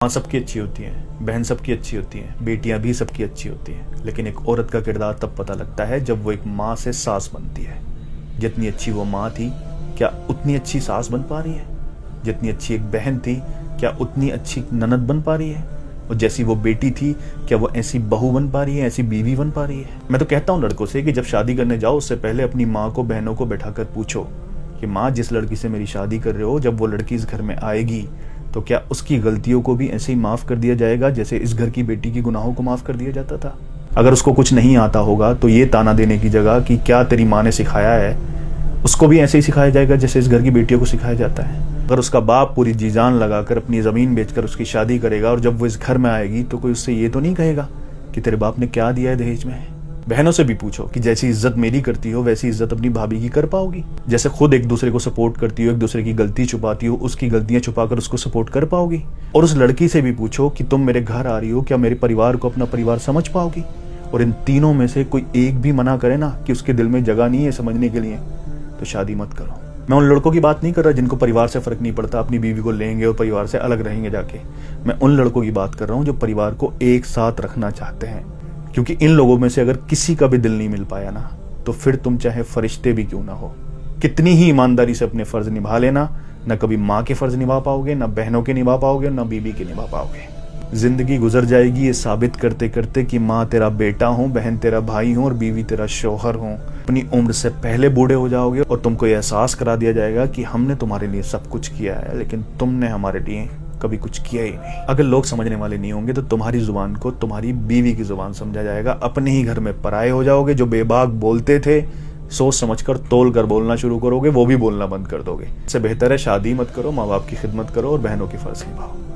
माँ सबकी अच्छी होती है, बहन सबकी अच्छी होती है, बेटियां भी सबकी अच्छी होती हैं, लेकिन एक औरत का किरदार तब पता लगता है जब वो एक माँ से सास बनती है। जितनी अच्छी वो माँ थी, क्या उतनी अच्छी सास बन पा रही है? जितनी अच्छी एक बहन थी, क्या उतनी अच्छी ननद बन पा रही है? और जैसी वो बेटी थी, क्या वो ऐसी बहू बन पा रही है, ऐसी बीवी बन पा रही है? मैं तो कहता हूँ लड़कों से कि जब शादी करने जाओ उससे पहले अपनी माँ को, बहनों को बैठाकर पूछो कि माँ, जिस लड़की से मेरी शादी कर रहे हो, जब वो लड़की इस घर में आएगी तो क्या उसकी गलतियों को भी ऐसे ही माफ कर दिया जाएगा जैसे इस घर की बेटी की गुनाहों को माफ कर दिया जाता था? अगर उसको कुछ नहीं आता होगा तो ये ताना देने की जगह कि क्या तेरी माँ ने सिखाया है, उसको भी ऐसे ही सिखाया जाएगा जैसे इस घर की बेटियों को सिखाया जाता है। अगर उसका बाप पूरी जी जान लगाकर अपनी जमीन बेचकर उसकी शादी करेगा और जब वो इस घर में आएगी तो कोई उससे ये तो नहीं कहेगा कि तेरे बाप ने क्या दिया है दहेज में? बहनों से भी पूछो कि जैसी इज्जत मेरी करती हो वैसी इज्जत अपनी भाभी की कर पाओगी? जैसे खुद एक दूसरे को सपोर्ट करती हो, एक दूसरे की गलती छुपाती हो, उसकी गलतियां छुपाकर उसको सपोर्ट कर पाओगी? और उस लड़की से भी पूछो कि तुम मेरे घर आ रही हो, क्या मेरे परिवार को अपना परिवार समझ पाओगी? और इन तीनों में से कोई एक भी मना करे ना कि उसके दिल में जगह नहीं है समझने के लिए, तो शादी मत करो। मैं उन लड़कों की बात नहीं कर रहा जिनको परिवार से फर्क नहीं पड़ता, अपनी बीवी को लेंगे और परिवार से अलग रहेंगे जाके। मैं उन लड़कों की बात कर रहा हूँ जो परिवार को एक साथ रखना चाहते हैं, क्योंकि इन लोगों में से अगर किसी का भी दिल नहीं मिल पाया ना, तो फिर तुम चाहे फरिश्ते भी क्यों ना हो, कितनी ही ईमानदारी से अपने फर्ज निभा लेना, न कभी माँ के फर्ज निभा पाओगे, न बहनों के निभा पाओगे, न बीबी के निभा पाओगे। जिंदगी गुजर जाएगी ये साबित करते करते कि माँ तेरा बेटा हूँ, बहन तेरा भाई हूँ और बीवी तेरा शौहर हूँ। अपनी उम्र से पहले बूढ़े हो जाओगे और तुमको ये एहसास करा दिया जाएगा कि हमने तुम्हारे लिए सब कुछ किया है, लेकिन तुमने हमारे लिए कभी कुछ किया ही नहीं। अगर लोग समझने वाले नहीं होंगे तो तुम्हारी जुबान को तुम्हारी बीवी की जुबान समझा जाएगा। अपने ही घर में पराये हो जाओगे। जो बेबाक बोलते थे, सोच समझकर तोल कर बोलना शुरू करोगे, वो भी बोलना बंद कर दोगे। इससे बेहतर है शादी मत करो, माँ बाप की खिदमत करो और बहनों की फर्ज निभाओ।